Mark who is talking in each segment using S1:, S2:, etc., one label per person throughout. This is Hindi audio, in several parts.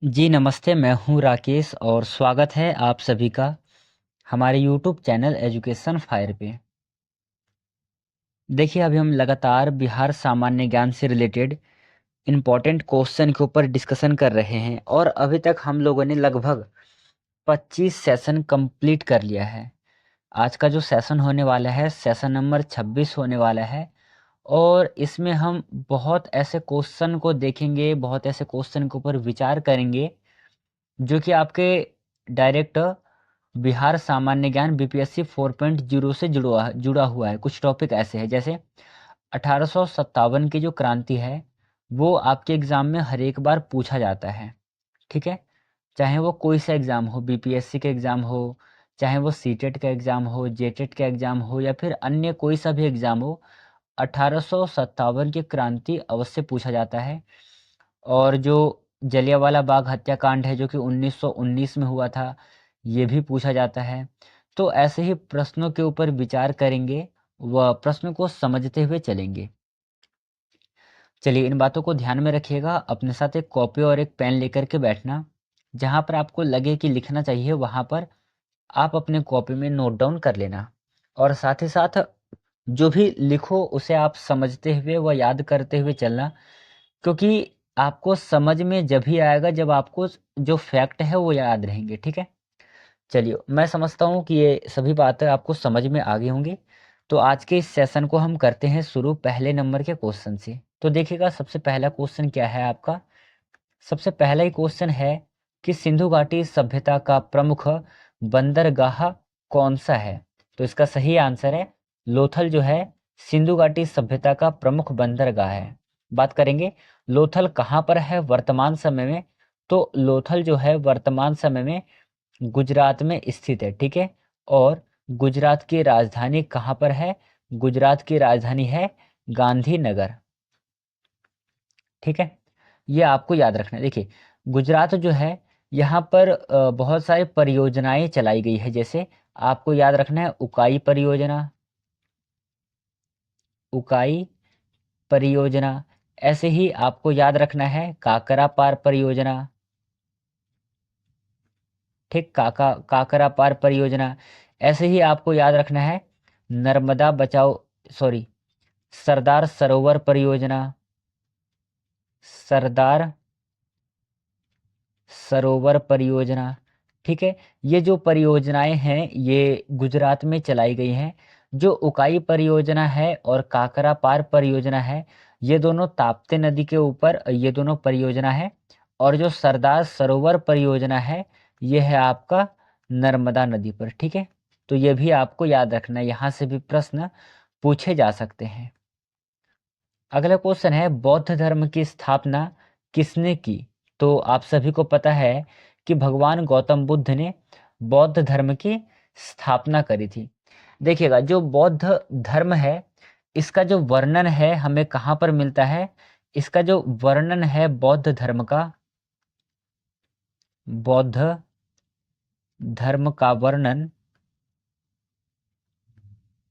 S1: जी नमस्ते, मैं हूँ राकेश और स्वागत है आप सभी का हमारे यूट्यूब चैनल एजुकेशन फायर पे। देखिए अभी हम लगातार बिहार सामान्य ज्ञान से रिलेटेड इम्पोर्टेंट क्वेश्चन के ऊपर डिस्कशन कर रहे हैं और अभी तक हम लोगों ने लगभग 25 सेशन कंप्लीट कर लिया है। आज का जो सेशन होने वाला है सेशन नंबर 26 होने वाला है और इसमें हम बहुत ऐसे क्वेश्चन को देखेंगे, बहुत ऐसे क्वेश्चन के ऊपर विचार करेंगे जो कि आपके डायरेक्ट बिहार सामान्य ज्ञान बीपीएससी 4.0 से जुड़ा हुआ है। कुछ टॉपिक ऐसे हैं जैसे 1857 की जो क्रांति है वो आपके एग्ज़ाम में हर एक बार पूछा जाता है। ठीक है, चाहे वो कोई सा एग्ज़ाम हो, बीपीएससी का एग्ज़ाम हो, चाहे वो सीटेट का एग्ज़ाम हो, जेटेट का एग्ज़ाम हो या फिर अन्य कोई सा भी एग्ज़ाम हो, 1857 की क्रांति अवश्य पूछा जाता है। और जो जलियांवाला बाग हत्याकांड है जो कि 1919 में हुआ था, ये भी पूछा जाता है। तो ऐसे ही प्रश्नों के ऊपर विचार करेंगे व प्रश्न को समझते हुए चलेंगे। चलिए इन बातों को ध्यान में रखिएगा, अपने साथ एक कॉपी और एक पेन लेकर के बैठना। जहाँ पर आपको लगे कि लिखना चाहिए वहाँ पर आप अपने कॉपी में नोट डाउन कर लेना और साथ ही साथ जो भी लिखो उसे आप समझते हुए व याद करते हुए चलना, क्योंकि आपको समझ में जब ही आएगा जब आपको जो फैक्ट है वो याद रहेंगे। ठीक है, चलिए मैं समझता हूँ कि ये सभी बातें आपको समझ में आ गई होंगी। तो आज के इस सेशन को हम करते हैं शुरू पहले नंबर के क्वेश्चन से। तो देखिएगा सबसे पहला क्वेश्चन क्या है आपका। सबसे पहला ही क्वेश्चन है कि सिंधु घाटी सभ्यता का प्रमुख बंदरगाह कौन सा है। तो इसका सही आंसर है लोथल जो है सिंधु घाटी सभ्यता का प्रमुख बंदरगाह है। बात करेंगे लोथल कहाँ पर है वर्तमान समय में। तो लोथल जो है वर्तमान समय में गुजरात में स्थित है। ठीक है, और गुजरात की राजधानी कहाँ पर है। गुजरात की राजधानी है गांधीनगर। ठीक है, ये आपको याद रखना है। देखिए गुजरात जो है यहाँ पर बहुत सारी परियोजनाएं चलाई गई है। जैसे आपको याद रखना है उकाई परियोजना, उकाई परियोजना। ऐसे ही आपको याद रखना है काकरा पार परियोजना। ठीक, काकरा पार परियोजना। ऐसे ही आपको याद रखना है नर्मदा बचाओ, सॉरी, सरदार सरोवर परियोजना, सरदार सरोवर परियोजना। ठीक है, ये जो परियोजनाएं हैं ये गुजरात में चलाई गई हैं। जो उकाई परियोजना है और काकरा पार परियोजना है ये दोनों ताप्ती नदी के ऊपर ये दोनों परियोजना है। और जो सरदार सरोवर परियोजना है ये है आपका नर्मदा नदी पर। ठीक है, तो ये भी आपको याद रखना है, यहाँ से भी प्रश्न पूछे जा सकते हैं। अगला क्वेश्चन है बौद्ध धर्म की स्थापना किसने की। तो आप सभी को पता है कि भगवान गौतम बुद्ध ने बौद्ध धर्म की स्थापना करी थी। देखिएगा जो बौद्ध धर्म है इसका जो वर्णन है हमें कहाँ पर मिलता है। इसका जो वर्णन है बौद्ध धर्म का, बौद्ध धर्म का वर्णन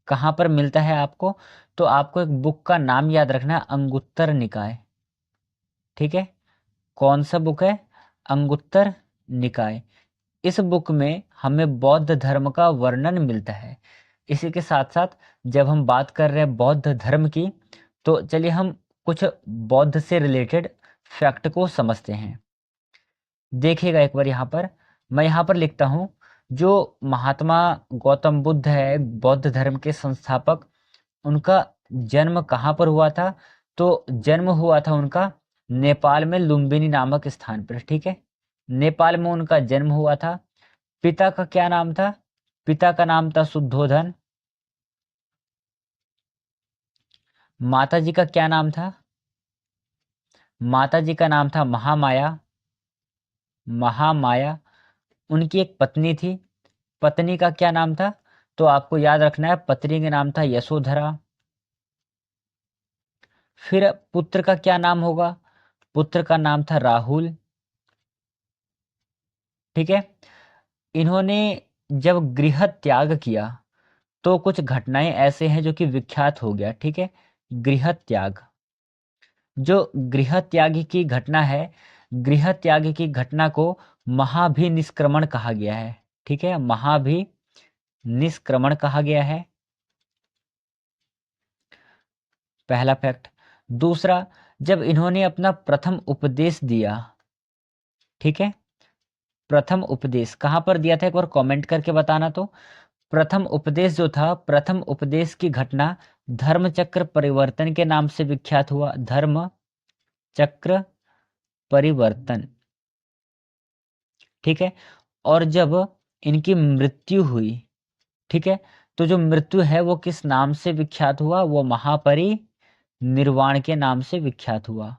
S1: कहाँ पर मिलता है आपको। तो आपको एक बुक का नाम याद रखना है, अंगुत्तर निकाय। ठीक है, कौन सा बुक है, अंगुत्तर निकाय। इस बुक में हमें बौद्ध धर्म का वर्णन मिलता है। इसी के साथ साथ जब हम बात कर रहे हैं बौद्ध धर्म की तो चलिए हम कुछ बौद्ध से रिलेटेड फैक्ट को समझते हैं। देखिएगा एक बार यहाँ पर मैं यहाँ पर लिखता हूँ जो महात्मा गौतम बुद्ध है बौद्ध धर्म के संस्थापक, उनका जन्म कहाँ पर हुआ था। तो जन्म हुआ था उनका नेपाल में लुम्बिनी नामक स्थान पर। ठीक है, नेपाल में उनका जन्म हुआ था। पिता का क्या नाम था। पिता का नाम था शुद्धोधन। माता जी का क्या नाम था। माता जी का नाम था महामाया, महामाया। उनकी एक पत्नी थी, पत्नी का क्या नाम था। तो आपको याद रखना है पत्नी का नाम था यशोधरा। फिर पुत्र का क्या नाम होगा, पुत्र का नाम था राहुल। ठीक है, इन्होंने जब गृह त्याग किया तो कुछ घटनाएं ऐसे हैं जो कि विख्यात हो गया। ठीक है, गृह त्याग, जो गृह त्याग की घटना है गृह त्याग की घटना को महाभिनिष्क्रमण कहा गया है। ठीक है, महाभिनिष्क्रमण कहा गया है, पहला फैक्ट। दूसरा, जब इन्होंने अपना प्रथम उपदेश दिया, ठीक है, प्रथम उपदेश कहां पर दिया था एक बार कमेंट करके बताना। तो प्रथम उपदेश जो था, प्रथम उपदेश की घटना धर्मचक्र परिवर्तन के नाम से विख्यात हुआ, धर्म चक्र परिवर्तन। ठीक है, और जब इनकी मृत्यु हुई, ठीक है, तो जो मृत्यु है वो किस नाम से विख्यात हुआ, वो महापरिनिर्वाण के नाम से विख्यात हुआ।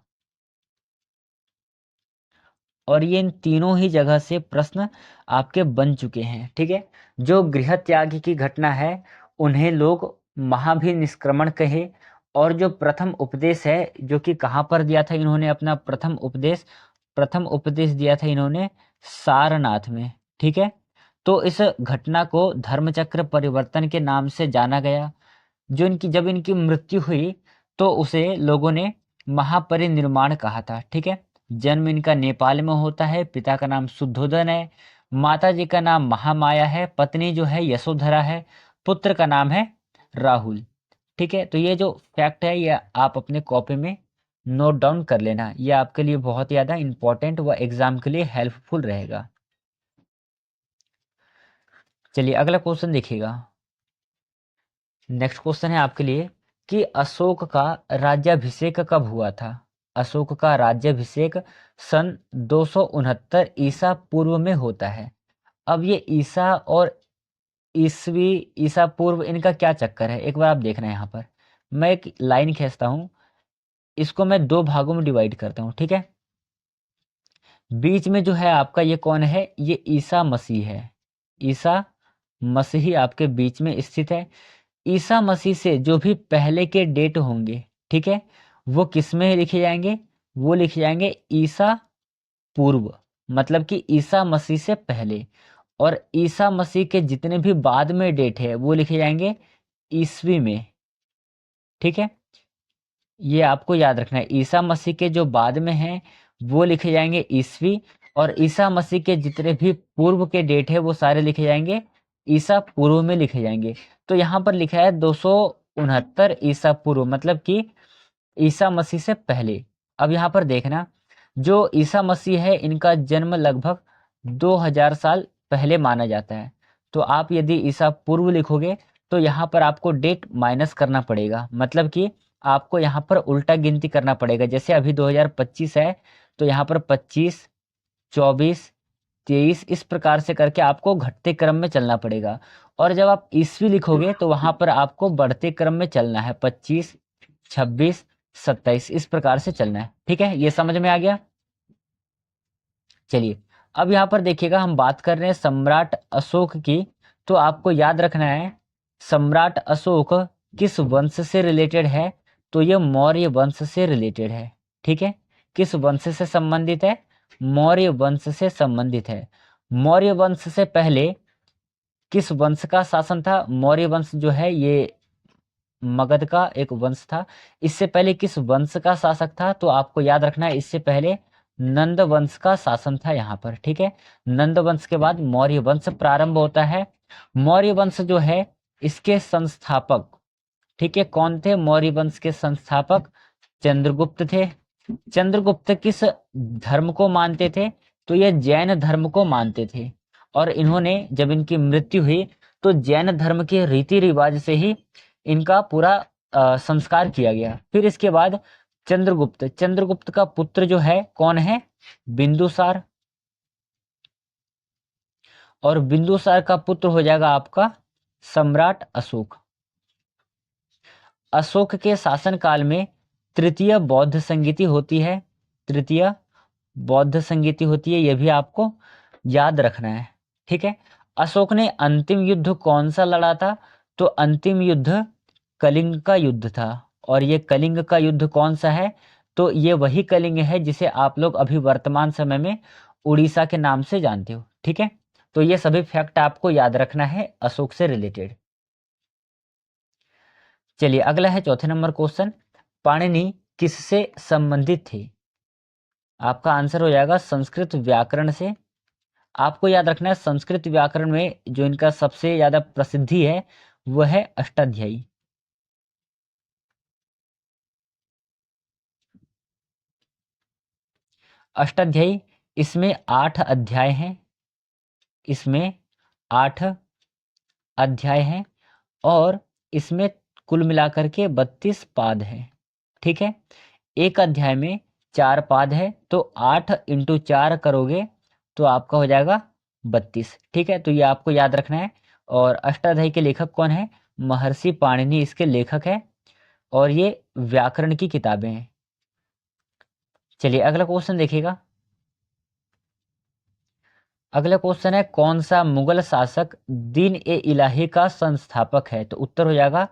S1: और ये इन तीनों ही जगह से प्रश्न आपके बन चुके हैं। ठीक है, जो गृह त्याग की घटना है उन्हें लोग महाभिनिष्क्रमण कहे, और जो प्रथम उपदेश है जो कि कहाँ पर दिया था इन्होंने अपना प्रथम उपदेश दिया था इन्होंने सारनाथ में। ठीक है, तो इस घटना को धर्मचक्र परिवर्तन के नाम से जाना गया। जब इनकी मृत्यु हुई तो उसे लोगों ने महापरिनिर्वाण कहा था। ठीक है, जन्म इनका नेपाल में होता है, पिता का नाम शुद्धोदन है, माता जी का नाम महामाया है, पत्नी जो है यशोधरा है, पुत्र का नाम है राहुल। ठीक है, तो ये जो फैक्ट है ये आप अपने कॉपी में नोट डाउन कर लेना, ये आपके लिए बहुत ज़्यादा इंपॉर्टेंट व एग्जाम के लिए हेल्पफुल रहेगा। चलिए अगला क्वेश्चन देखिएगा। नेक्स्ट क्वेश्चन है आपके लिए कि अशोक का राज्याभिषेक कब हुआ था। अशोक का राज्याभिषेक सन 269 ईसा पूर्व में होता है। अब ये ईसा और ईसवी, ईसा पूर्व, इनका क्या चक्कर है एक बार आप देखना है। यहाँ पर मैं एक लाइन खींचता हूँ, इसको मैं दो भागों में डिवाइड करता हूँ। ठीक है, बीच में जो है आपका ये कौन है, ये ईसा मसीह है। ईसा मसीह आपके बीच में स्थित है। ईसा मसीह से जो भी पहले के डेट होंगे, ठीक है, वो किस में लिखे जाएंगे, वो लिखे जाएंगे ईसा पूर्व, मतलब कि ईसा मसीह से पहले। और ईसा मसीह के जितने भी बाद में डेट है वो लिखे जाएंगे ईसवी में। ठीक है, ये आपको याद रखना है, ईसा मसीह के जो बाद में हैं वो लिखे जाएंगे ईसवी, और ईसा मसीह के जितने भी पूर्व के डेट है वो सारे लिखे जाएंगे ईसा पूर्व में लिखे जाएंगे। तो यहाँ पर लिखा है 269 ईसा पूर्व, मतलब कि ईसा मसीह से पहले। अब यहाँ पर देखना, जो ईसा मसीह है इनका जन्म लगभग 2000 साल पहले माना जाता है। तो आप यदि ईसा पूर्व लिखोगे तो यहाँ पर आपको डेट माइनस करना पड़ेगा, मतलब कि आपको यहाँ पर उल्टा गिनती करना पड़ेगा। जैसे अभी 2025 है तो यहाँ पर 25, 24, 23 इस प्रकार से करके आपको घटते क्रम में चलना पड़ेगा। और जब आप ईस्वी लिखोगे तो वहां पर आपको बढ़ते क्रम में चलना है, 25, 26, 27 इस प्रकार से चलना है। ठीक है, ये समझ में आ गया। चलिए अब यहाँ पर देखिएगा, हम बात कर रहे हैं सम्राट अशोक की, तो आपको याद रखना है सम्राट अशोक किस वंश से रिलेटेड है, तो ये मौर्य वंश से रिलेटेड है। ठीक है, किस वंश से संबंधित है, मौर्य वंश से संबंधित है। मौर्य वंश से पहले किस वंश का शासन था, मौर्य वंश जो है ये मगध का एक वंश था। इससे पहले किस वंश का शासक था, तो आपको याद रखना है इससे पहले नंद वंश का शासन था यहाँ पर। ठीक है, नंद वंश के बाद मौर्य वंश प्रारंभ होता है। मौर्य वंश जो है इसके संस्थापक, ठीक है, कौन थे, मौर्य वंश के संस्थापक चंद्रगुप्त थे। चंद्रगुप्त किस धर्म को मानते थे, तो ये जैन धर्म को मानते थे। और इन्होंने जब इनकी मृत्यु हुई तो जैन धर्म के रीति रिवाज से ही इनका पूरा संस्कार किया गया। फिर इसके बाद चंद्रगुप्त का पुत्र जो है कौन है, बिंदुसार। और बिंदुसार का पुत्र हो जाएगा आपका सम्राट अशोक। अशोक के शासनकाल में तृतीय बौद्ध संगीति होती है, तृतीय बौद्ध संगीति होती है, यह भी आपको याद रखना है। ठीक है, अशोक ने अंतिम युद्ध कौन सा लड़ा था, तो अंतिम युद्ध कलिंग का युद्ध था। और ये कलिंग का युद्ध कौन सा है, तो ये वही कलिंग है जिसे आप लोग अभी वर्तमान समय में उड़ीसा के नाम से जानते हो। ठीक है, तो ये सभी फैक्ट आपको याद रखना है अशोक से रिलेटेड। चलिए अगला है चौथे नंबर क्वेश्चन, पाणिनि किससे संबंधित थे। आपका आंसर हो जाएगा संस्कृत व्याकरण से। आपको याद रखना है संस्कृत व्याकरण में जो इनका सबसे ज्यादा प्रसिद्धि है वह है अष्टाध्यायी। अष्टाध्यायी, इसमें 8 अध्याय हैं, इसमें 8 अध्याय हैं और इसमें कुल मिलाकर के 32 पाद हैं। ठीक है, एक अध्याय में 4 पाद है तो 8 इंटू 4 करोगे तो आपका हो जाएगा 32। ठीक है, तो ये आपको याद रखना है। और अष्टाध्यायी के लेखक कौन है? महर्षि पाणिनि इसके लेखक है और ये व्याकरण की किताबें हैं। चलिए अगला क्वेश्चन देखिएगा। अगला क्वेश्चन है कौन सा मुगल शासक दीन ए इलाही का संस्थापक है? तो उत्तर हो जाएगा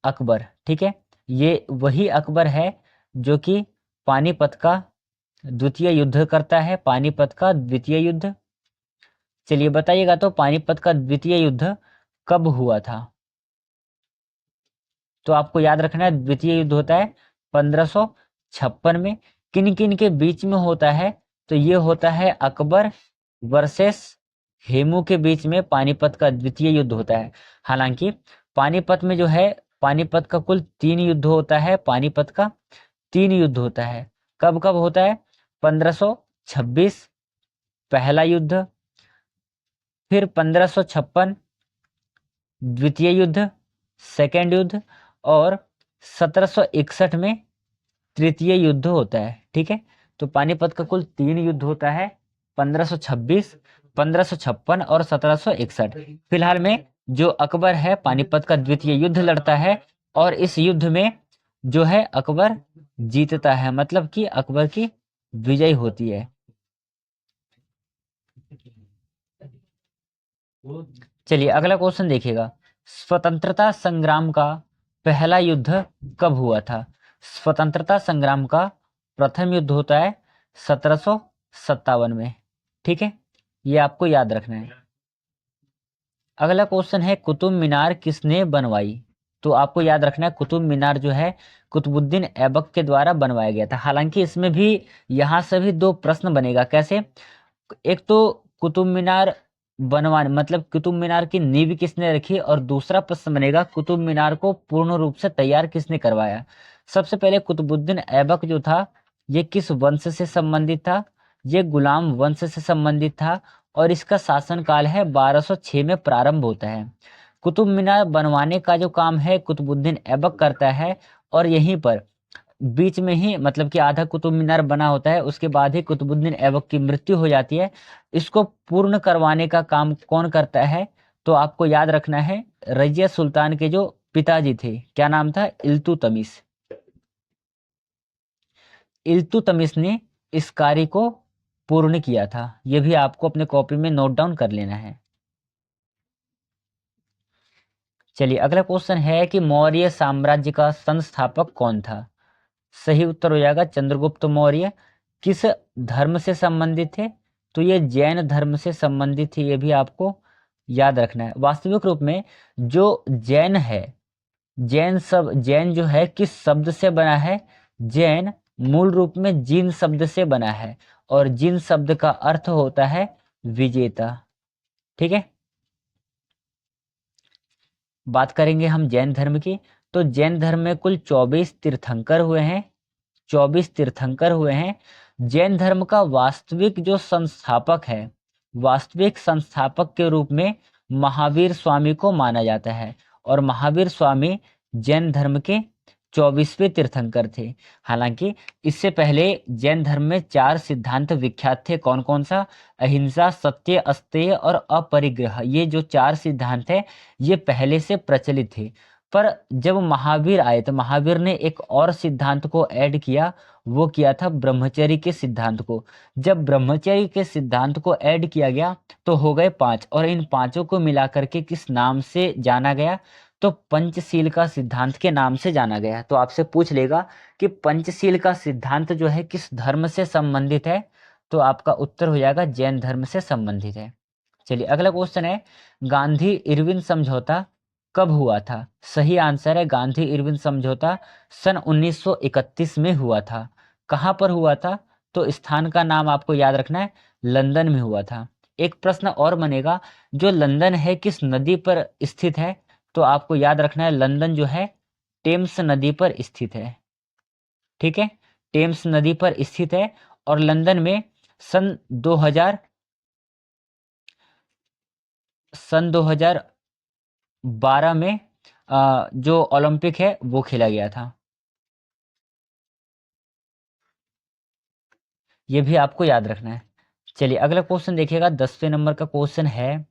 S1: अकबर। ठीक है, ये वही अकबर है जो कि पानीपत का द्वितीय युद्ध करता है, पानीपत का द्वितीय युद्ध। चलिए बताइएगा तो पानीपत का द्वितीय युद्ध कब हुआ था? तो आपको याद रखना है द्वितीय युद्ध होता है 1556 में। किन किन के बीच में होता है? तो ये होता है अकबर वर्सेस हेमू के बीच में पानीपत का द्वितीय युद्ध होता है। हालांकि पानीपत में जो है, पानीपत का कुल 3 युद्ध होता है, पानीपत का 3 युद्ध होता है। कब कब होता है? 1526 पहला युद्ध, फिर 1556 द्वितीय युद्ध सेकेंड युद्ध, और 1761 में तृतीय युद्ध होता है। ठीक है, तो पानीपत का कुल 3 युद्ध होता है, 1526, 1556 और 1761। फिलहाल में जो अकबर है पानीपत का द्वितीय युद्ध लड़ता है और इस युद्ध में जो है अकबर जीतता है, मतलब कि अकबर की विजय होती है। चलिए अगला क्वेश्चन देखिएगा। स्वतंत्रता संग्राम का पहला युद्ध कब हुआ था? स्वतंत्रता संग्राम का प्रथम युद्ध होता है 1757 में। ठीक है, ये आपको याद रखना है। अगला क्वेश्चन है कुतुब मीनार किसने बनवाई? तो आपको याद रखना है कुतुब मीनार जो है कुतुबुद्दीन ऐबक के द्वारा बनवाया गया था। हालांकि इसमें भी यहाँ से भी 2 प्रश्न बनेगा। कैसे? एक तो कुतुब मीनार बनवाने मतलब कुतुब मीनार की नींव किसने रखी, और दूसरा प्रश्न बनेगा कुतुब मीनार को पूर्ण रूप से तैयार किसने करवाया। सबसे पहले कुतुबुद्दीन ऐबक जो था ये किस वंश से संबंधित था? ये गुलाम वंश से संबंधित था और इसका शासनकाल है 1206 में प्रारंभ होता है। कुतुब मीनार बनवाने का जो काम है कुतुबुद्दीन ऐबक करता है और यहीं पर बीच में ही मतलब कि आधा कुतुब मीनार बना होता है, उसके बाद ही कुतुबुद्दीन ऐबक की मृत्यु हो जाती है। इसको पूर्ण करवाने का काम कौन करता है? तो आपको याद रखना है रजिया सुल्तान के जो पिताजी थे, क्या नाम था? इल्तुतमिश। इल्तुतमिश ने इस कार्य को पूर्ण किया था। यह भी आपको अपने कॉपी में नोट डाउन कर लेना है। चलिए अगला क्वेश्चन है कि मौर्य साम्राज्य का संस्थापक कौन था? सही उत्तर हो जाएगा चंद्रगुप्त मौर्य। किस धर्म से संबंधित थे? तो ये जैन धर्म से संबंधित थे, ये भी आपको याद रखना है। वास्तविक रूप में जो जैन है, जैन जो है किस शब्द से बना है? जैन मूल रूप में जिन शब्द से बना है और जिन शब्द का अर्थ होता है विजेता। ठीक है, बात करेंगे हम जैन धर्म की। तो जैन धर्म में कुल 24 तीर्थंकर हुए हैं, 24 तीर्थंकर हुए हैं। जैन धर्म का वास्तविक जो संस्थापक है, वास्तविक संस्थापक के रूप में महावीर स्वामी को माना जाता है और महावीर स्वामी जैन धर्म के 24वें तीर्थंकर थे। हालांकि इससे पहले जैन धर्म में 4 सिद्धांत विख्यात थे। कौन कौन सा? अहिंसा, सत्य, अस्तेय और अपरिग्रह। ये जो 4 सिद्धांत है ये पहले से प्रचलित थे। पर जब महावीर आए तो महावीर ने एक और सिद्धांत को ऐड किया, वो किया था ब्रह्मचर्य के सिद्धांत को। जब ब्रह्मचर्य के सिद्धांत को ऐड किया गया तो हो गए 5, और इन पांचों को मिलाकर के किस नाम से जाना गया? तो पंचशील का सिद्धांत के नाम से जाना गया। तो आपसे पूछ लेगा कि पंचशील का सिद्धांत जो है किस धर्म से संबंधित है? तो आपका उत्तर हो जाएगा जैन धर्म से संबंधित है। चलिए अगला क्वेश्चन है गांधी इरविन समझौता कब हुआ था? सही आंसर है गांधी इरविन समझौता सन 1931 में हुआ था। कहां पर हुआ था? तो स्थान का नाम आपको याद रखना है, लंदन में हुआ था। एक प्रश्न और बनेगा, जो लंदन है किस नदी पर स्थित है? तो आपको याद रखना है, लंदन जो है टेम्स नदी पर स्थित है। ठीक है, टेम्स नदी पर स्थित है। और लंदन में सन 2012 में जो ओलंपिक है वो खेला गया था। ये भी आपको याद रखना है। चलिए अगला क्वेश्चन देखिएगा, 10वें नंबर का क्वेश्चन है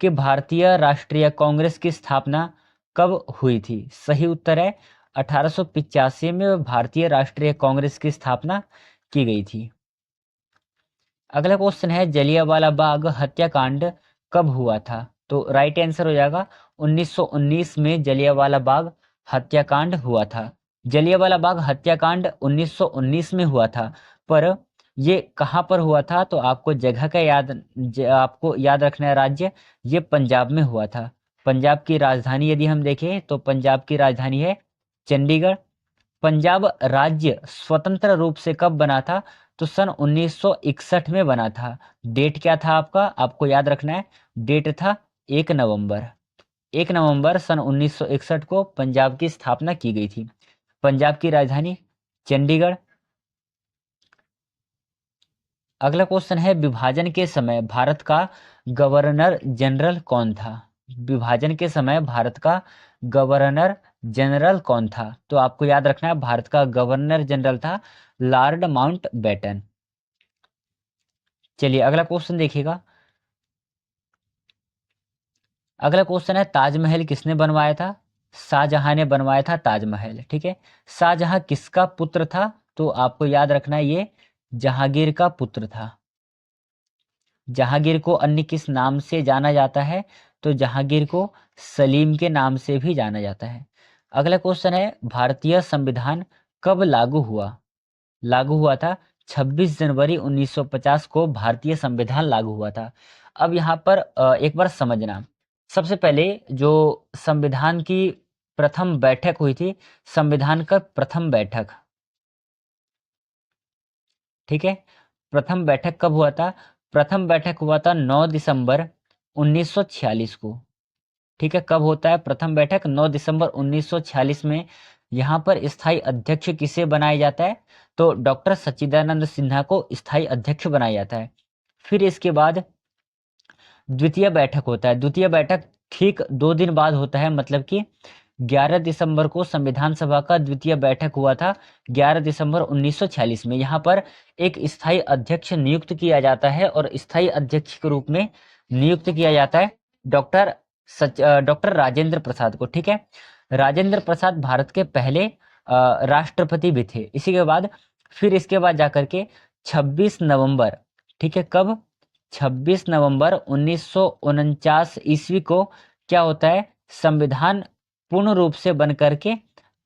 S1: कि भारतीय राष्ट्रीय कांग्रेस की स्थापना कब हुई थी? सही उत्तर है 1885 में भारतीय राष्ट्रीय कांग्रेस की स्थापना की गई थी। अगला क्वेश्चन है, जलियांवाला बाग हत्याकांड कब हुआ था? तो राइट आंसर हो जाएगा 1919 में जलियांवाला बाग हत्याकांड हुआ था। जलियांवाला बाग हत्याकांड 1919 में हुआ था, पर ये कहाँ पर हुआ था? तो आपको जगह का आपको याद रखना है राज्य, ये पंजाब में हुआ था। पंजाब की राजधानी यदि हम देखें तो पंजाब की राजधानी है चंडीगढ़। पंजाब राज्य स्वतंत्र रूप से कब बना था? तो सन 1961 में बना था। डेट क्या था आपका? आपको याद रखना है, डेट था 1 नवंबर। 1 नवंबर सन 1961 को पंजाब की स्थापना की गई थी। पंजाब की राजधानी चंडीगढ़। अगला क्वेश्चन है, विभाजन के समय भारत का गवर्नर जनरल कौन था? विभाजन के समय भारत का गवर्नर जनरल कौन था? तो आपको याद रखना है, भारत का गवर्नर जनरल था लॉर्ड माउंटबेटन। चलिए अगला क्वेश्चन देखिएगा। अगला क्वेश्चन है, ताजमहल किसने बनवाया था? शाहजहां ने बनवाया था ताजमहल। ठीक है, शाहजहां किसका पुत्र था? तो आपको याद रखना है, ये जहांगीर का पुत्र था। जहांगीर को अन्य किस नाम से जाना जाता है? तो जहांगीर को सलीम के नाम से भी जाना जाता है। अगला क्वेश्चन है, भारतीय संविधान कब लागू हुआ? लागू हुआ था 26 जनवरी 1950 को भारतीय संविधान लागू हुआ था। अब यहाँ पर एक बार समझना, सबसे पहले जो संविधान की प्रथम बैठक हुई थी, संविधान का प्रथम बैठक, ठीक है, प्रथम बैठक कब हुआ था? प्रथम बैठक हुआ था 9 दिसंबर 1946 को। ठीक है, कब होता है प्रथम बैठक? 9 दिसंबर 1946 में। यहाँ पर स्थायी अध्यक्ष किसे बनाया जाता है? तो डॉक्टर सच्चिदानंद सिन्हा को स्थायी अध्यक्ष बनाया जाता है। फिर इसके बाद द्वितीय बैठक होता है। द्वितीय बैठक ठीक 2 दिन बाद होता है, मतलब कि 11 दिसंबर को संविधान सभा का द्वितीय बैठक हुआ था, 11 दिसंबर 1946 में। यहाँ पर एक स्थायी अध्यक्ष नियुक्त किया जाता है और स्थायी अध्यक्ष के रूप में नियुक्त किया जाता है डॉक्टर राजेंद्र प्रसाद को। ठीक है, राजेंद्र प्रसाद भारत के पहले राष्ट्रपति भी थे। इसी के बाद फिर इसके बाद जाकर के 26 नवंबर, ठीक है, कब? 26 नवंबर 1949 ईस्वी को क्या होता है? संविधान पूर्ण रूप से बन करके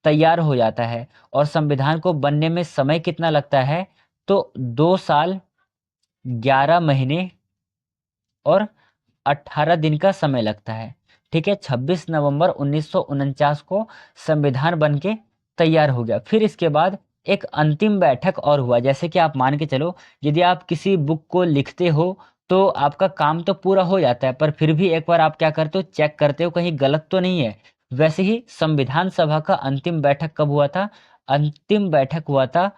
S1: तैयार हो जाता है। और संविधान को बनने में समय कितना लगता है? तो 2 साल 11 महीने और 18 दिन का समय लगता है। ठीक है, 26 नवंबर 1949 को संविधान बन के तैयार हो गया। फिर इसके बाद एक अंतिम बैठक और हुआ। जैसे कि आप मान के चलो, यदि आप किसी बुक को लिखते हो तो आपका काम तो पूरा हो जाता है, पर फिर भी एक बार आप क्या करते हो? चेक करते हो कहीं गलत तो नहीं है। वैसे ही संविधान सभा का अंतिम बैठक कब हुआ था? अंतिम बैठक हुआ था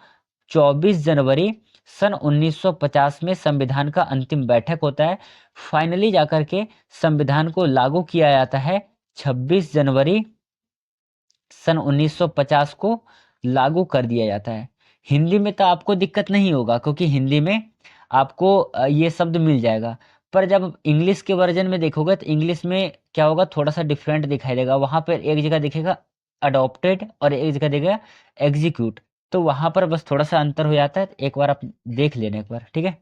S1: 24 जनवरी सन 1950 में। संविधान का अंतिम बैठक होता है। फाइनली जाकर के संविधान को लागू किया जाता है 26 जनवरी सन 1950 को लागू कर दिया जाता है। हिंदी में तो आपको दिक्कत नहीं होगा, क्योंकि हिंदी में आपको ये शब्द मिल जाएगा। पर जब इंग्लिश के वर्जन में देखोगे तो इंग्लिश में क्या होगा? थोड़ा सा डिफरेंट दिखाई देगा। वहां पर एक जगह दिखेगा अडॉप्टेड और एक जगह दिखेगा एग्जीक्यूट। तो वहां पर बस थोड़ा सा अंतर हो जाता है, तो एक बार आप देख लेना एक बार। ठीक है,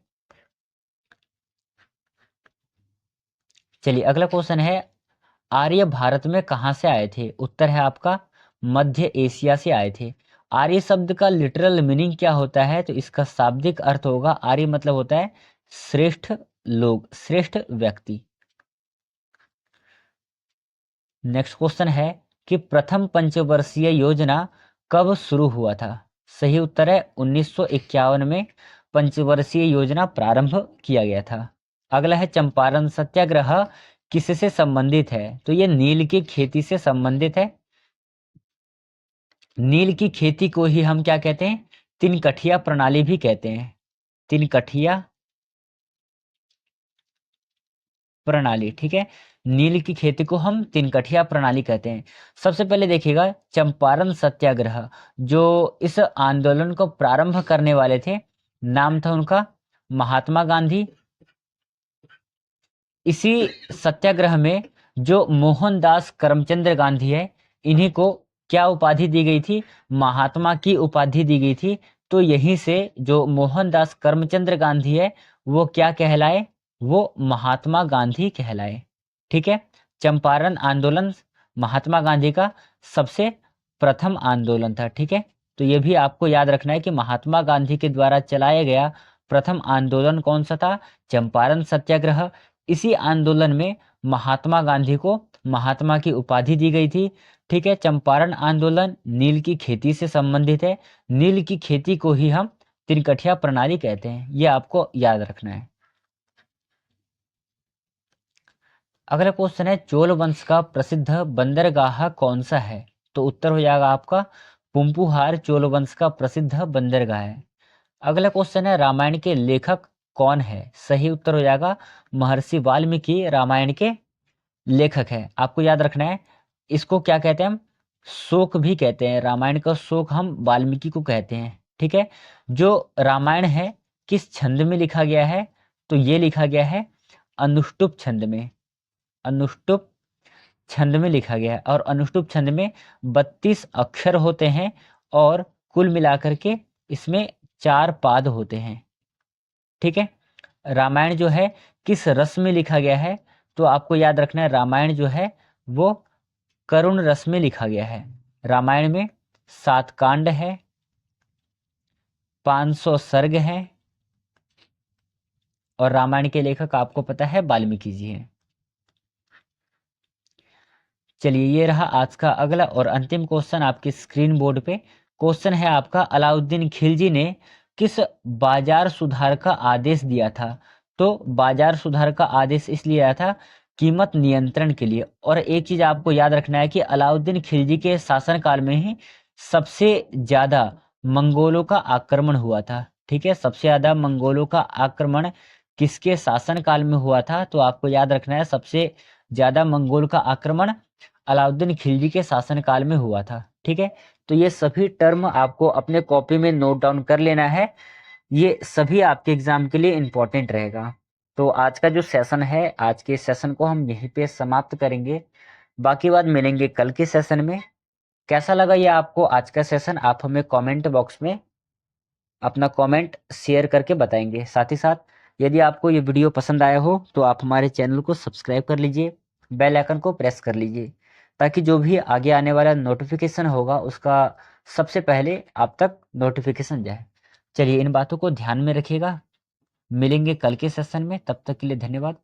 S1: चलिए अगला क्वेश्चन है, आर्य भारत में कहाँ से आए थे? उत्तर है आपका मध्य एशिया से आए थे। आर्य शब्द का लिटरल मीनिंग क्या होता है? तो इसका शाब्दिक अर्थ होगा, आर्य मतलब होता है श्रेष्ठ लोग, श्रेष्ठ व्यक्ति। नेक्स्ट क्वेश्चन है कि प्रथम पंचवर्षीय योजना कब शुरू हुआ था? सही उत्तर है 1951 में पंचवर्षीय योजना प्रारंभ किया गया था। अगला है चंपारण सत्याग्रह किससे संबंधित है? तो ये नील की खेती से संबंधित है। नील की खेती को ही हम क्या कहते हैं? तिनकठिया प्रणाली भी कहते हैं। तिनकठिया प्रणाली, ठीक है। नील की खेती को हम तिनकठिया प्रणाली कहते हैं। सबसे पहले देखिएगा चंपारण सत्याग्रह, जो इस आंदोलन को प्रारंभ करने वाले थे, नाम था उनका महात्मा गांधी। इसी सत्याग्रह में जो मोहनदास करमचंद गांधी है, इन्हीं को क्या उपाधि दी गई थी? महात्मा की उपाधि दी गई थी। तो यहीं से जो मोहनदास करमचंद गांधी है, वो क्या कहलाए? वो महात्मा गांधी कहलाए, ठीक है। चंपारण आंदोलन महात्मा गांधी का सबसे प्रथम आंदोलन था, ठीक है। तो ये भी आपको याद रखना है कि महात्मा गांधी के द्वारा चलाया गया प्रथम आंदोलन कौन सा था? चंपारण सत्याग्रह। इसी आंदोलन में महात्मा गांधी को महात्मा की उपाधि दी गई थी, ठीक है। चंपारण आंदोलन नील की खेती से संबंधित है। नील की खेती को ही हम तिनकठिया प्रणाली कहते हैं, ये आपको याद रखना है। अगला क्वेश्चन है चोल वंश का प्रसिद्ध बंदरगाह कौन सा है? तो उत्तर हो जाएगा आपका पुम्पुहार चोल वंश का प्रसिद्ध बंदरगाह है। अगला क्वेश्चन है रामायण के लेखक कौन है? सही उत्तर हो जाएगा महर्षि वाल्मीकि रामायण के लेखक है। आपको याद रखना है, इसको क्या कहते हैं? हम शोक भी कहते हैं। रामायण का शोक हम वाल्मीकि को कहते हैं, ठीक है। जो रामायण है किस छंद में लिखा गया है? तो ये लिखा गया है अनुष्टुप छंद में। अनुष्टुप छंद में लिखा गया है, और अनुष्टुप छंद में 32 अक्षर होते हैं, और कुल मिलाकर के इसमें 4 पाद होते हैं, ठीक है। रामायण जो है किस रस में लिखा गया है? तो आपको याद रखना है रामायण जो है वो करुण रस में लिखा गया है। रामायण में 7 कांड है, 500 सर्ग हैं, और रामायण के लेखक आपको पता है वाल्मीकि जी हैं। चलिए ये रहा आज का अगला और अंतिम क्वेश्चन आपकी स्क्रीन बोर्ड पे। क्वेश्चन है आपका अलाउद्दीन खिलजी ने किस बाजार सुधार का आदेश दिया था? तो बाजार सुधार का आदेश इसलिए आया था कीमत नियंत्रण के लिए। और एक चीज आपको याद रखना है कि अलाउद्दीन खिलजी के शासनकाल में ही सबसे ज्यादा मंगोलों का आक्रमण हुआ था, ठीक है। सबसे ज्यादा मंगोलों का आक्रमण किसके शासनकाल में हुआ था? तो आपको याद रखना है सबसे ज्यादा मंगोल का आक्रमण अलाउद्दीन खिलजी के शासनकाल में हुआ था, ठीक है। तो ये सभी टर्म आपको अपने कॉपी में नोट डाउन कर लेना है, ये सभी आपके एग्जाम के लिए इंपॉर्टेंट रहेगा। तो आज का जो सेशन है, आज के सेशन को हम यहीं पे समाप्त करेंगे। बाकी बात मिलेंगे कल के सेशन में। कैसा लगा ये आपको आज का सेशन? आप हमें कमेंट बॉक्स में अपना कमेंट शेयर करके बताएंगे। साथ ही साथ यदि आपको ये वीडियो पसंद आया हो तो आप हमारे चैनल को सब्सक्राइब कर लीजिए, बेल आइकन को प्रेस कर लीजिए, ताकि जो भी आगे आने वाला नोटिफिकेशन होगा उसका सबसे पहले आप तक नोटिफिकेशन जाए। चलिए इन बातों को ध्यान में रखिएगा। मिलेंगे कल के सेशन में, तब तक के लिए धन्यवाद।